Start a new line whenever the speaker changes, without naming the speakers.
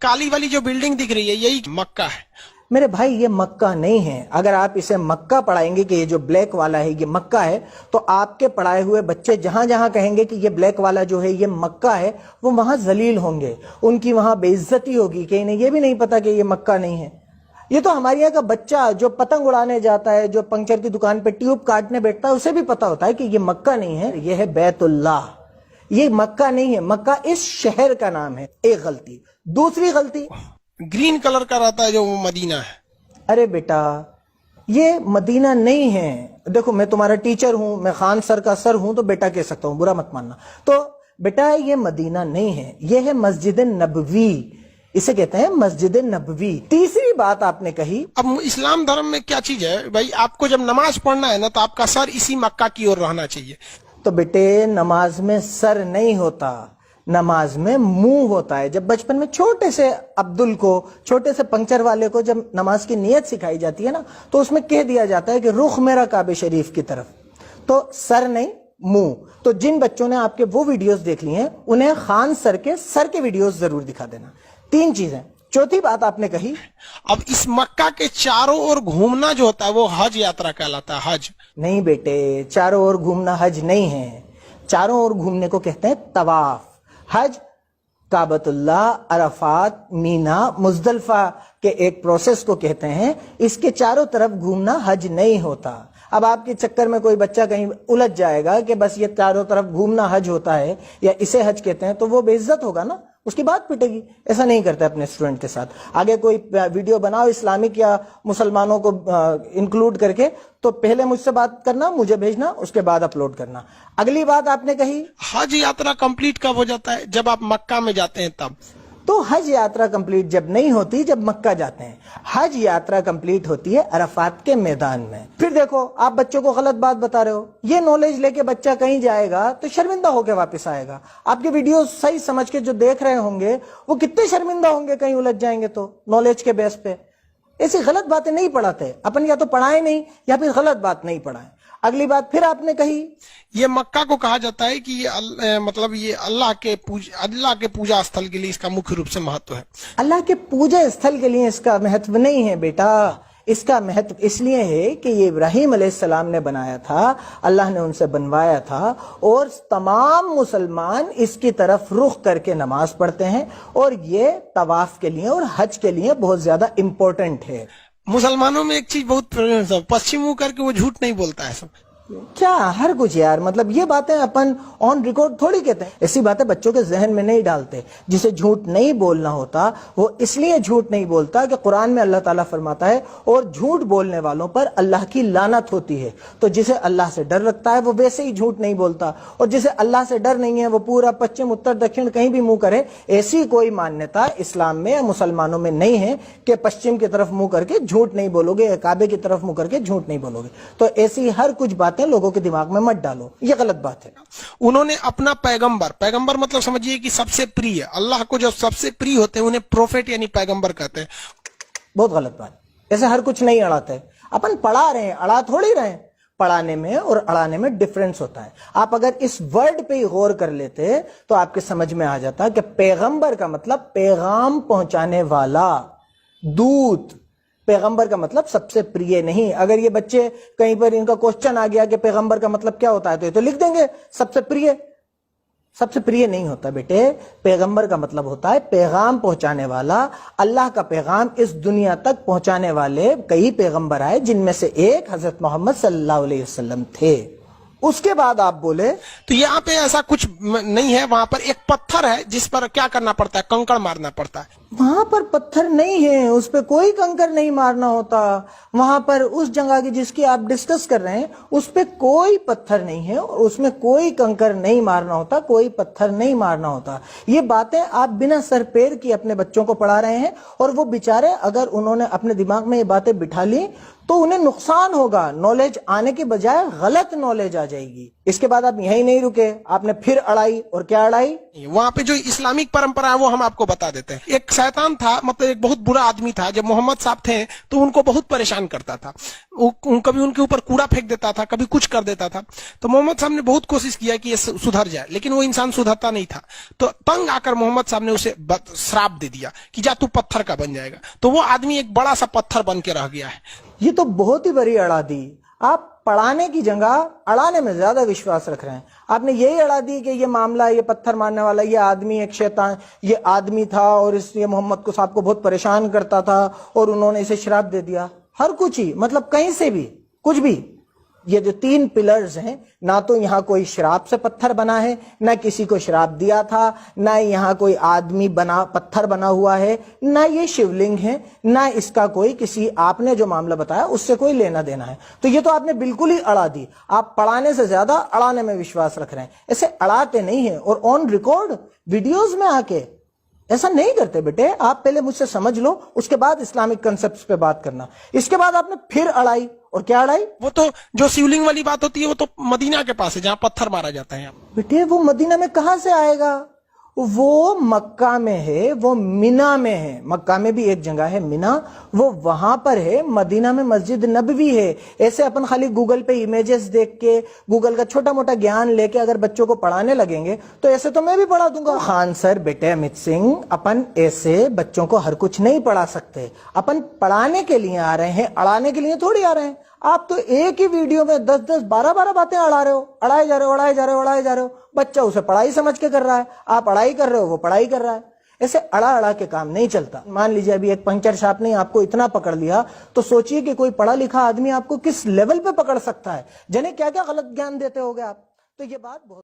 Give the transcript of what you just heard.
काली वाली जो बिल्डिंग दिख रही है यही मक्का है।
मेरे भाई ये मक्का नहीं है। अगर आप इसे मक्का पढ़ाएंगे कि ये जो ब्लैक वाला है ये मक्का है, तो आपके पढ़ाए हुए बच्चे जहां जहां कहेंगे कि ये ब्लैक वाला जो है ये मक्का है, वो वहां जलील होंगे, उनकी वहां बेइज्जती होगी कि इन्हें ये भी नहीं पता कि ये मक्का नहीं है। ये तो हमारे यहाँ का बच्चा जो पतंग उड़ाने जाता है, जो पंक्चर की दुकान पे ट्यूब काटने बैठता है, उसे भी पता होता है कि ये मक्का नहीं है, ये है बैतुल्लाह। ये मक्का नहीं है, मक्का इस शहर का नाम है। एक गलती। दूसरी गलती,
ग्रीन कलर का रहता है जो वो मदीना है।
अरे बेटा ये मदीना नहीं है। देखो मैं तुम्हारा टीचर हूं, मैं खान सर का सर हूं, तो बेटा कह सकता हूं, बुरा मत मानना। तो बेटा ये मदीना नहीं है, ये है मस्जिद नबवी, इसे कहते हैं मस्जिद नबवी। तीसरी बात आपने कही,
अब इस्लाम धर्म में क्या चीज है भाई, आपको जब नमाज पढ़ना है ना तो आपका सर इसी मक्का की ओर रहना चाहिए।
तो बेटे नमाज में सर नहीं होता, नमाज में मुंह होता है। जब बचपन में छोटे से अब्दुल को, छोटे से पंक्चर वाले को जब नमाज की नियत सिखाई जाती है ना, तो उसमें कह दिया जाता है कि रुख मेरा काबे शरीफ की तरफ। तो सर नहीं, मुंह। तो जिन बच्चों ने आपके वो वीडियोस देख ली हैं, उन्हें खान सर के वीडियोस जरूर दिखा देना। 3 चीजें। चौथी बात आपने कही,
अब इस मक्का के चारों ओर घूमना जो होता है वो हज यात्रा कहलाता है। हज
नहीं बेटे, चारों ओर घूमना हज नहीं है। चारों ओर घूमने को कहते हैं तवाफ। हज काबतुल्लाह, अरफात, मीना, मुजदलफा के एक प्रोसेस को कहते हैं। इसके चारों तरफ घूमना हज नहीं होता। अब आपके चक्कर में कोई बच्चा कहीं उलझ जाएगा कि बस ये चारों तरफ घूमना हज होता है या इसे हज कहते हैं, तो वो बेइज्जत होगा ना, उसकी बात पिटेगी। ऐसा नहीं करता अपने स्टूडेंट के साथ। आगे कोई वीडियो बनाओ इस्लामिक या मुसलमानों को इंक्लूड करके, तो पहले मुझसे बात करना, मुझे भेजना, उसके बाद अपलोड करना। अगली बात आपने कही,
हज यात्रा कंप्लीट कब हो जाता है? जब आप मक्का में जाते हैं तब।
तो हज यात्रा कंप्लीट जब नहीं होती, जब मक्का जाते हैं। हज यात्रा कंप्लीट होती है अरफात के मैदान में। फिर देखो आप बच्चों को गलत बात बता रहे हो। ये नॉलेज लेके बच्चा कहीं जाएगा तो शर्मिंदा होकर वापस आएगा। आपके वीडियो सही समझ के जो देख रहे होंगे वो कितने शर्मिंदा होंगे कहीं उलझ जाएंगे तो, नॉलेज के बेस पे। ऐसी गलत बातें नहीं पढ़ाते अपन, या तो पढ़ाए नहीं या फिर गलत बात नहीं पढ़ाए। अगली बात फिर आपने कही,
ये मक्का को कहा जाता है कि ये मतलब ये अल्लाह के पूजा स्थल के लिए इसका मुख्य रूप से महत्व है।
अल्लाह के पूजा स्थल के लिए इसका महत्व नहीं है बेटा। इसका महत्व इसलिए है कि ये इब्राहिम अलैहिस्सलाम ने बनाया था, अल्लाह ने उनसे बनवाया था, और तमाम मुसलमान इसकी तरफ रुख करके नमाज पढ़ते हैं, और ये तवाफ के लिए और हज के लिए बहुत ज्यादा इंपॉर्टेंट है।
मुसलमानों में एक चीज बहुत पश्चिम मुंह करके वो झूठ नहीं बोलता है सब।
क्या हर कुछ यार, मतलब ये बातें अपन ऑन रिकॉर्ड थोड़ी कहते हैं। ऐसी बातें बच्चों के जहन में नहीं डालते। जिसे झूठ नहीं बोलना होता वो इसलिए झूठ नहीं बोलता कि कुरान में अल्लाह ताला फरमाता है और झूठ बोलने वालों पर अल्लाह की लानत होती है। तो जिसे अल्लाह से डर रखता है वो वैसे ही झूठ नहीं बोलता, और जिसे अल्लाह से डर नहीं है वो पूरा पश्चिम उत्तर दक्षिण कहीं भी मुंह करे। ऐसी कोई मान्यता इस्लाम में या मुसलमानों में नहीं है कि पश्चिम की तरफ मुंह करके झूठ नहीं बोलोगे या काबे की तरफ मुंह करके झूठ नहीं बोलोगे। तो ऐसी हर कुछ बातें लोगों के दिमाग में मत डालो, ये गलत बात है।
उन्होंने अपना पैगंबर मतलब समझिए कि सबसे प्रिय, अल्लाह को जो सबसे प्रिय होते हैं उन्हें प्रोफेट यानी पैगंबर कहते हैं।
बहुत गलत बात। ऐसे हर कुछ नहीं अड़ाते। अपन पढ़ा रहे हैं, अड़ा थोड़ी रहे हैं। पढ़ाने में और अड़ाने में डिफरेंस होता है। आप अगर इस वर्ड पे ही गौर कर लेते तो आपके समझ में आ जाता कि पैगंबर का मतलब पैगाम पहुंचाने वाला, दूत। पैगंबर का मतलब सबसे प्रिय नहीं। अगर ये बच्चे कहीं पर इनका क्वेश्चन आ गया कि पैगंबर का मतलब क्या होता है, तो ये तो लिख देंगे सबसे प्रिय। सबसे प्रिय नहीं होता बेटे। पैगंबर का मतलब होता है पैगाम पहुंचाने वाला। अल्लाह का पैगाम इस दुनिया तक पहुंचाने वाले कई पैगंबर आए, जिनमें से एक हजरत मोहम्मद सल्लल्लाहु अलैहि वसल्लम थे। उसके बाद आप बोले
तो यहाँ पे ऐसा कुछ नहीं है, वहां पर एक पत्थर है जिस पर क्या करना पड़ता है, कंकड़ मारना पड़ता है।
वहां पर पत्थर नहीं है, उस पे कोई कंकर नहीं मारना होता। वहां पर उस जगह की जिसकी आप डिस्कस कर रहे हैं उस पे कोई पत्थर नहीं है और उसमें कोई कंकर नहीं मारना होता, कोई पत्थर नहीं मारना होता। ये बातें आप बिना सर पैर की अपने बच्चों को पढ़ा रहे हैं, और वो बेचारे अगर उन्होंने अपने दिमाग में ये बातें बिठा ली तो उन्हें नुकसान होगा। नॉलेज आने के बजाय गलत नॉलेज आ जाएगी। इसके बाद आप यहीं नहीं रुके, आपने फिर अड़ाई, और क्या अड़ाई?
वहां पे जो इस्लामिक परंपरा है वो हम आपको बता देते हैं। एक शैतान था, मतलब एक बहुत बुरा आदमी था, जब मोहम्मद साहब थे तो उनको बहुत परेशान करता था। कभी उनके ऊपर कूड़ा फेंक देता था, कभी कुछ कर देता था। तो मोहम्मद साहब ने बहुत कोशिश किया कि ये सुधर जाए, लेकिन वो इंसान सुधरता नहीं था। तो तंग आकर मोहम्मद साहब ने उसे श्राप दे दिया कि जा तू पत्थर का बन जाएगा। तो वो आदमी एक बड़ा सा पत्थर बन के रह गया है।
ये तो बहुत ही बड़ी अड़ा दी। आप पढ़ाने की जगह अड़ाने में ज्यादा विश्वास रख रहे हैं। आपने यही अड़ा दी कि ये मामला, ये पत्थर मारने वाला, ये आदमी एक शैतान, ये आदमी था और इसलिए मोहम्मद को साहब को बहुत परेशान करता था और उन्होंने इसे श्राप दे दिया। हर कुछ ही, मतलब कहीं से भी कुछ भी। ये जो 3 पिलर्स हैं, ना तो यहाँ कोई श्राप से पत्थर बना है, ना किसी को श्राप दिया था, ना यहाँ कोई आदमी बना पत्थर बना हुआ है, ना ये शिवलिंग है, ना इसका कोई किसी आपने जो मामला बताया उससे कोई लेना देना है। तो ये तो आपने बिल्कुल ही अड़ा दी। आप पढ़ाने से ज्यादा अड़ाने में विश्वास रख रहे हैं। ऐसे अड़ाते नहीं है, और ऑन रिकॉर्ड वीडियोज में आके ऐसा नहीं करते बेटे। आप पहले मुझसे समझ लो, उसके बाद इस्लामिक कंसेप्ट्स पे बात करना। इसके बाद आपने फिर अड़ाई, और क्या अड़ाई?
वो तो जो शिवलिंग वाली बात होती है वो तो मदीना के पास है, जहाँ पत्थर मारा जाता है।
बेटे वो मदीना में कहां से आएगा? वो मक्का में है, वो मिना में है। मक्का में भी एक जगह है मिना, वो वहां पर है। मदीना में मस्जिद नबवी है। ऐसे अपन खाली गूगल पे इमेजेस देख के, गूगल का छोटा मोटा ज्ञान लेके अगर बच्चों को पढ़ाने लगेंगे तो ऐसे तो मैं भी पढ़ा दूंगा। खान सर, बेटे अमित सिंह, अपन ऐसे बच्चों को हर कुछ नहीं पढ़ा सकते। अपन पढ़ाने के लिए आ रहे हैं, अड़ाने के लिए थोड़ी आ रहे हैं। आप तो एक ही वीडियो में 10-10, 12-12 बातें अड़ा रहे हो, अड़ाए जा रहे हो, अड़ाए जा रहे हो, अड़ाए जा रहे हो। बच्चा उसे पढ़ाई समझ के कर रहा है, आप अड़ाई कर रहे हो, वो पढ़ाई कर रहा है। ऐसे अड़ा अड़ा के काम नहीं चलता। मान लीजिए अभी एक पंचर छाप ने आपको इतना पकड़ लिया, तो सोचिए कि कोई पढ़ा लिखा आदमी आपको किस लेवल पे पकड़ सकता है। जने क्या क्या गलत ज्ञान देते होगे आप। तो ये बात बहुत